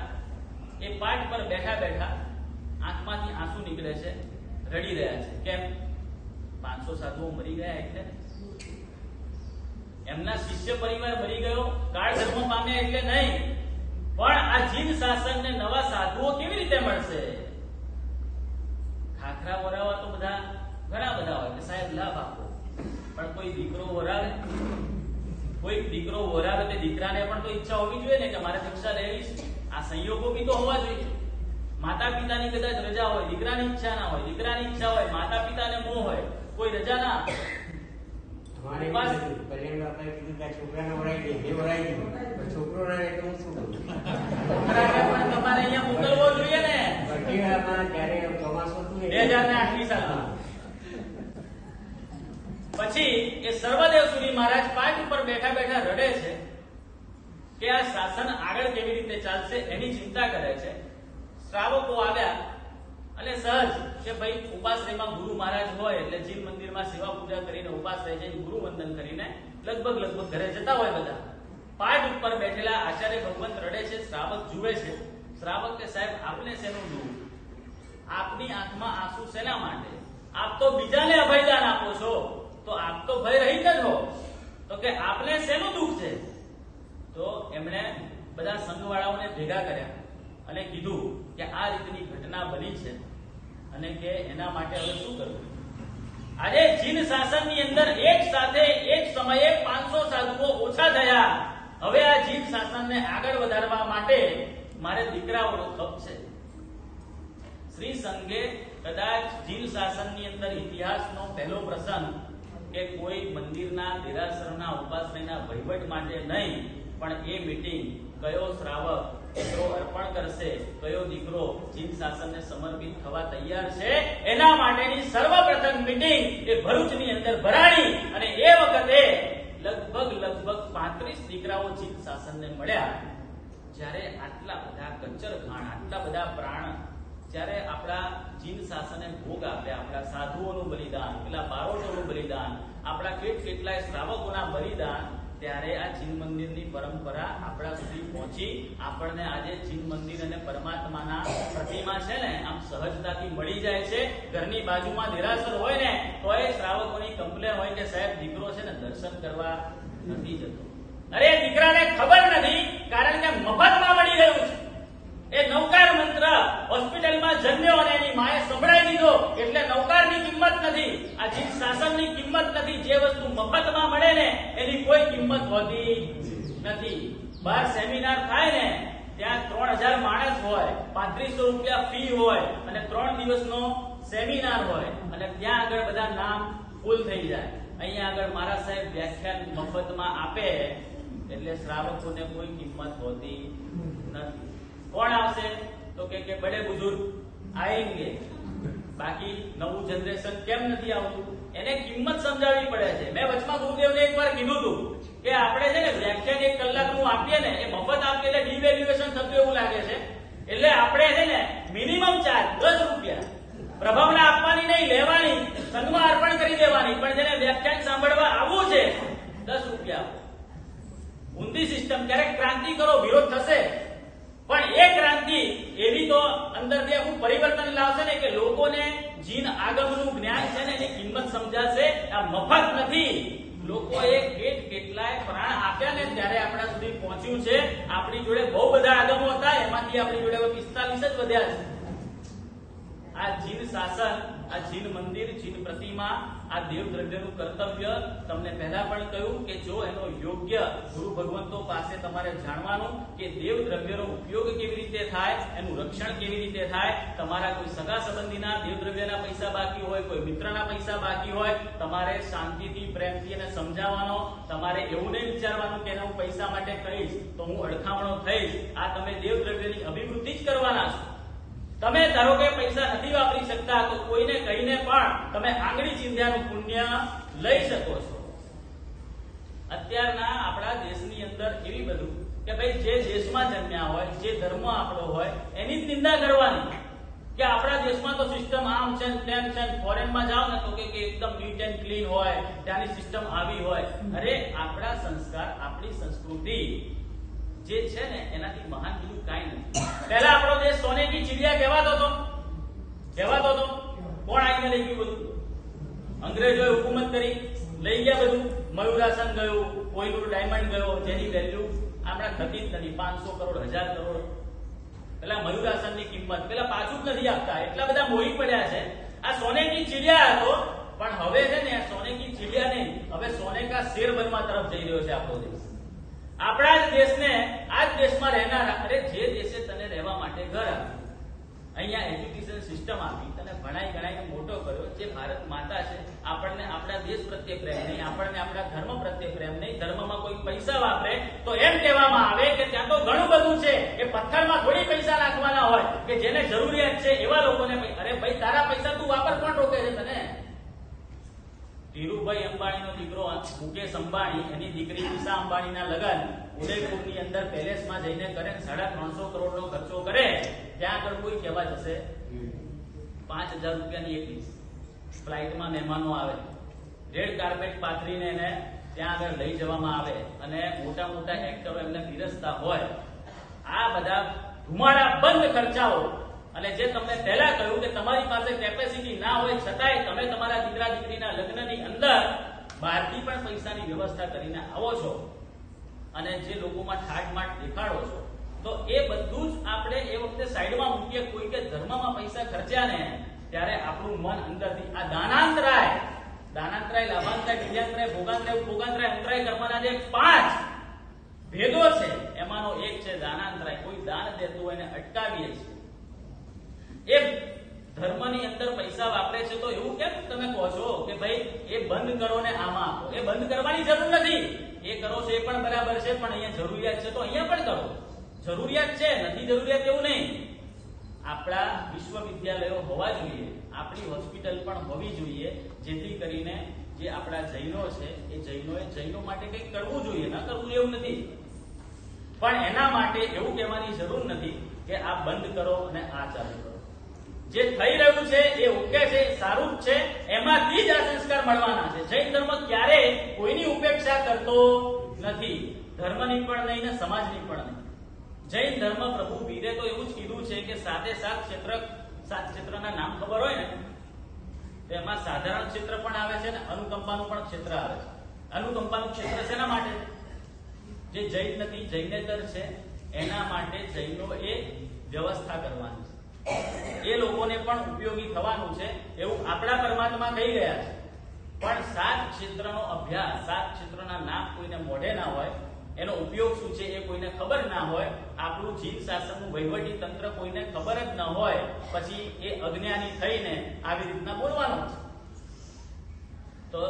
એ પાટ પર બેઠા બેઠા આંખમાંથી આંસુ નીકળે છે, રડી રહ્યા છે. કેમ? 500 સાધુઓ મરી ગયા એટલે, એમના શિષ્ય પરિવાર મરી ગયો, કાળ ધર્મ પામ્યા એટલે નહીં, પણ આ જીન શાસનને નવા સાધુઓ કેવી રીતે મળશે? ખાખરા વરાવા તો બધા ઘણા બધા હોય કે સાહેબ લાભ આપો, પણ કોઈ દીકરો વરાવે, કોઈ દીકરો વરાવે તે દીકરાને પણ તો ઈચ્છા હોવી જોઈએ ને કે મારે દીક્ષા લેવી છે. આ સંયોગો બી તો હોવા જોઈએ. માતા પિતાની કદાચ રજા હોય, દીકરાની ઈચ્છા ના હોય, દીકરાની ઈચ્છા હોય, માતા પિતાને મોહ હોય, કોઈ રજા ના આપે. પણ તમારે અહીંયા મોકલવો જોઈએ ને 2008 સાલમાં. પછી એ સર્વદેવ સુરી મહારાજ પાઠ ઉપર બેઠા બેઠા રડે છે કે આ શાસન આગળ કેવી રીતે ચાલશે એની ચિંતા કરે છે. શ્રાવકો આવ્યા અને સહજ કે ભાઈ ઉપાશ્રયમાં ગુરુ મહારાજ હોય એટલે જીન મંદિરમાં સેવા પૂજા કરીને ઉપાશ્રય છે ગુરુ વંદન કરીને લગભગ ઘરે જતા હોય બધા. પાઠ ઉપર બેઠેલા આચાર્ય ભગવંત રડે છે, શ્રાવક જુએ છે. શ્રાવક કે સાહેબ આપને શેનું દુઃખ, આપની આંખમાં આંસુ શેના માટે, આપ તો બીજાને અભયદાન આપો છો તો આપ તો ભય રહિત જ હો, તો કે આપને શેનું દુઃખ છે. તો એમણે બધા સંઘવાળાઓને ભેગા કર્યા અને કીધું કે આ રીતની ઘટના બની છે અને કે એના માટે હવે શું કરવું. આજે જીન શાસનની અંદર એક સાથે એક સમયે 500 સાધુઓ ઓછા થયા. હવે આ જીન શાસનને આગળ વધારવા માટે મારે દીકરાઓનો ખપ છે. શ્રી સંઘે કદાચ જીન શાસનની અંદર ઇતિહાસનો પહેલો પ્રસંગ કે કોઈ મંદિરના દેરાસરના ઉપાશ્રયના વહીવટ માટે નહીં, પણ એ મીટિંગ કયો શ્રાવક દીકરો અર્પણ કરશે, કયો દીકરો જીન શાસનને સમર્પિત થવા તૈયાર છે, એના માટેની સર્વપ્રથમ મીટિંગ એ ભરૂચની અંદર ભરાણી. અને એ વખતે લગભગ 35 દીકરાઓ જીન શાસનને મળ્યા. જ્યારે આટલા બધા કચ્ચર ઘાણ, આટલા બધા પ્રાણ જ્યારે આપણા જીન શાસને ભોગ આપ્યા, આપણા સાધુઓનું બલિદાન, પેલા બારોટોનું બલિદાન, આપણા કેટલાય શ્રાવકોના બલિદાન, ત્યારે આ જીન મંદિરની પરંપરા આપણા સુધી પહોંચી. આપણને આજે જીન મંદિર અને પરમાત્માના પ્રતિમા છે ને આમ સહજતાથી મળી જાય છે. ઘરની બાજુમાં દેરાસર હોય ને તો એ શ્રાવકોની કમ્પ્લેન હોય કે સાહેબ દીકરો છે ને દર્શન કરવા નથી જતો. અરે દીકરાને ખબર નથી, કારણ કે મફતમાં મળી ગયું છે. એ નૌકાર મંત્ર હોસ્પિટલમાં જન્મ્યો અને એની માએ સંભળાવી દીધો એટલે નૌકારની કિંમત નથી, આ જીન શાસનની કિંમત નથી. જે વસ્તુ મફતમાં મળે ને એની કોઈ કિંમત હોતી નથી. બહાર સેમિનાર થાય ને ત્યાં 3000 માણસ હોય, 3500 રૂપિયા ફી હોય અને 3 દિવસનો સેમિનાર હોય અને ત્યાં આગળ બધા નામ ફૂલ થઈ જાય. અહીંયા આગળ મારા સાહેબ વ્યાખ્યાન મફતમાં આપે એટલે શ્રાવકોને કોઈ કિંમત હોતી નથી. કોણ આવશે તો કે બડે બુजुर्ग આएंगे, બાકી નવું જનરેશન કેમ નથી આવતું એને કિંમત સમજાવવી પડે છે. મેં વચમાં ગુરુદેવને એકવાર કીધું હતું કે આપણે છે ને વ્યાખ્યાન 1 કલાકનું આપીએ ને એ મફત આપીએ એટલે ડિવેલ્યુએશન થતું એવું લાગે છે. એટલે આપણે છે ને મિનિમમ ચાર્જ 10 રૂપિયા પ્રભાવના આપવાની નહીં, લેવાની, સંઘમાં અર્પણ કરી દેવાની. પણ જેને વ્યાખ્યાન સાંભળવા આવવું છે 10 રૂપિયા. ઊંધી સિસ્ટમ. ક્યારેક ક્રાંતિ કરો, વિરોધ થશે, પણ એ ક્રાંતિ એવી તો અંદરથી આખું પરિવર્તન લાવશે ને કે લોકોને જીન આગમનું જ્ઞાન છે ને એની કિંમત સમજાશે. આ મફત નથી. લોકોએ કેટલાય પ્રાણ આપ્યા ને ત્યારે આપણા સુધી પહોંચ્યું છે. આપણી જોડે બહુ બધા આગમો હતા, એમાંથી આપણી જોડે 45 જ વધ્યા છે. આ જીન શાસન, આ જીન મંદિર, જીન પ્રતિમા, આ દેવ દ્રવ્યનું કર્તવ્ય તમને પહેલા પણ કહ્યું કે જો એનો યોગ્ય ગુરુ ભગવંતો પાસે તમારે જાણવાનું કે દેવ દ્રવ્યનો ઉપયોગ કેવી રીતે થાય, એનું રક્ષણ કેવી રીતે થાય. તમારા કોઈ સગા સંબંધીના દેવ દ્રવ્યના પૈસા બાકી હોય, કોઈ મિત્રના પૈસા બાકી હોય, તમારે શાંતિથી પ્રેમથી એને સમજાવવાનો. તમારે એવું નહીં વિચારવાનું કે હું પૈસા માટે કહીશ તો હું અડખામણો થઈશ. આ તમે દેવ દ્રવ્યની અભિવૃદ્ધિ જ કરવાના છો. તમે ધારો કે પૈસા નથી વાપરી શકતા તો કોઈને કહીને પણ તમે આંગળી ચીંધ્યાનું પુણ્ય લઈ શકો છો. અત્યારના આપણા દેશની અંદર એવી બધું કે ભાઈ જે દેશમાં જન્મ્યા હોય, જે ધર્મ આપણો હોય એની જ નિંદા કરવાની કે આપણા દેશમાં તો સિસ્ટમ આમ છે તેમ છે. ફોરેનમાં જાઓ ને તો કે એકદમ નીટ એન્ડ ક્લીન હોય, ત્યાંની સિસ્ટમ આવી હોય. અરે આપણા સંસ્કાર, આપણી સંસ્કૃતિ જે છે ને એનાથી મહાન બીજું કાંઈ નથી. પહેલા આપણો દેશ સોને કી ચિડિયા કહેવાતો હતો. કોણ આવીને લઈ ગયું બધું? અંગ્રેજોએ હુકુમત કરી, લઈ ગયા બધું. મયુરાસન ગયું, કોહિનૂર ડાયમંડ ગયો, જેની વેલ્યુ આપણા થતી જ નથી. 500 કરોડ, 1000 કરોડ. પેલા મયુરાસનની કિંમત પેલા પાછું જ નથી આપતા. એટલા બધા મોહી પડ્યા છે. આ સોને કી ચિડિયા હતો, પણ હવે છે ને સોને કી ચિડિયા નહીં, હવે સોને કા શેર બનવા તરફ જઈ રહ્યો છે આપણો દેશ. આપણા જ દેશને, આ જ દેશમાં રહેનારા, અરે જે દેશે તને રહેવા માટે ઘર આપ્યું, અહીંયા એજ્યુકેશન સિસ્ટમ આપી તને ભણાઈ ગણાઈને મોટો કર્યો, જે ભારત માતા છે, આપણને આપણા દેશ પ્રત્યે પ્રેમ નહીં, આપણને આપણા ધર્મ પ્રત્યે પ્રેમ નહીં, ધર્મમાં કોઈ પૈસા વાપરે તો એમ કહેવામાં આવે કે ત્યાં તો ઘણું બધું છે, એ પથ્થરમાં થોડી પૈસા નાખવાના હોય કે જેને જરૂરિયાત છે એવા લોકોને. અરે ભાઈ, તારા પૈસા તું વાપર, કોણ રોકે છે તને? ધીરુભાઈ અંબાણીનો દીકરો મુકેશ અંબાણી, એની દીકરી ઈશા અંબાણીના લગ્ન ઉદયપુરની અંદર પેલેસમાં જઈને કરે, 350 કરોડનો ખર્ચો કરે, ત્યાં આગળ કોઈ કહેવા જશે 5000 રૂપિયાની એક ફ્લાઇટમાં મહેમાનો આવે, રેડ કાર્પેટ પાથરીને એને ત્યાં આગળ લઈ જવામાં આવે અને મોટા મોટા એક્ટરો એમને પીરસતા હોય. આ બધા ધુમાડા બંધ ખર્ચાઓ. અને જે તમને પહેલા કહ્યું કે તમારી પાસે કેપેસિટી ના હોય છતાંય તમે તમારા દીકરા દીકરીના લગ્નની અંદર બહારથી પણ પૈસાની વ્યવસ્થા કરીને આવો છો અને જે લોકોમાં ઠાઠમાઠ દેખાડો છો, તો એ બધું જ આપણે એ વખતે સાઈડમાં મૂકીએ. કોઈ કે ધર્મમાં પૈસા ખર્ચ્યા ને ત્યારે આપણું મન અંદરથી આ દાનાંતરાય, લાભાંતરાય, દિવ્યાંતરાય, ભોગાંતરાય, અંતરાય કરવાના જે 5 ભેદો છે એમાંનો એક છે દાનાંતરાય. કોઈ દાન દેતું હોય એને અટકાવીએ છીએ. એ ધર્મની અંદર પૈસા વાપરે છે તો એવું કેમ તમે કહો છો કે ભાઈ એ બંધ કરો ને આમાં આપો? એ બંધ કરવાની જરૂર નથી. એ કરો છો એ પણ બરાબર છે, પણ અહીંયા જરૂરિયાત છે તો અહીંયા પણ કરો. જરૂરિયાત છે, નથી જરૂરિયાત એવું નહીં. આપણા વિશ્વવિદ્યાલયો હોવા જોઈએ, આપણી હોસ્પિટલ પણ હોવી જોઈએ, જેથી કરીને જે આપણા જૈનો છે એ જૈનો માટે કંઈક કરવું જોઈએ. ન કરવું એવું નથી, પણ એના માટે એવું કહેવાની જરૂર નથી કે આ બંધ કરો અને આ ચાલુ કરો. જે થઈ રહ્યું છે એ ઓકે છે, સારું જ છે, એમાંથી જ આ સંસ્કાર મળવાના છે. જૈન ધર્મ ક્યારેય કોઈની ઉપેક્ષા કરતો નથી, ધર્મની પણ નહીં ને સમાજની પણ નહીં. જૈન ધર્મ પ્રભુ વીરે તો એવું જ કીધું છે કે 7 ક્ષેત્રના નામ ખબર હોય ને, તેમાં સાધારણ ક્ષેત્ર પણ આવે છે ને અનુકંપાનું પણ ક્ષેત્ર આવે છે. અનુકંપાનું ક્ષેત્ર શેના માટે? જે જૈન નથી, જૈનેતર છે, એના માટે જૈનો એ વ્યવસ્થા કરવાની છે, એ લોકોને પણ ઉપયોગી થવાનું છે એવું આપણા પરમાત્મા કહી રહ્યા છે. પણ 7 ક્ષેત્રનો અભ્યાસ, 7 ક્ષેત્રના નામ કોઈને મોઢે ના હોય, એનો ઉપયોગ શું છે એ કોઈને ખબર ના હોય, આપણું જીન શાસનનું વહીવટી તંત્ર કોઈને ખબર જ ન હોય, પછી એ અજ્ઞાની થઈને આવી રીતના બોલવાનો છે. તો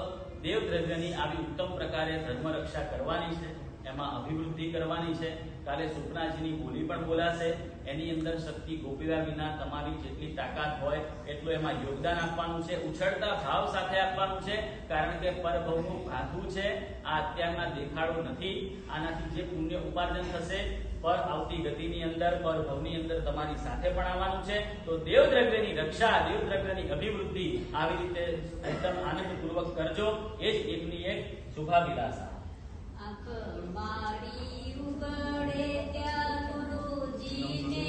દેવદ્રવ્યની આવી ઉત્તમ પ્રકારે ધર્મ રક્ષા કરવાની છે, એમાં અભિવૃદ્ધિ કરવાની છે. કાલે સુખનાજીની બોલી પણ બોલાશે, એની અંદર શક્તિ ગોપીવા વિના તમારી જેટલી તાકાત હોય એટલું એમાં યોગદાન આપવાનું છે, ઉછળતા ભાવ સાથે આપવાનું છે. કારણ કે પરભવનું ભાથું છે, આ અત્યારના દેખાડો નથી. આનાથી જે પુણ્ય ઉપાર્જન થશે પર આવતી ગતિની અંદર, પરભવની અંદર તમારી સાથે પણ આવવાનું છે. તો દેવદ્રવ્યની રક્ષા, દેવદ્રવ્યની અભિવૃદ્ધિ આવી રીતે એકદમ આનંદપૂર્વક કરજો. એ જ એકની એક શુભાભિલાષા. મારી ઉગડે ત્યાં ગુરુજીને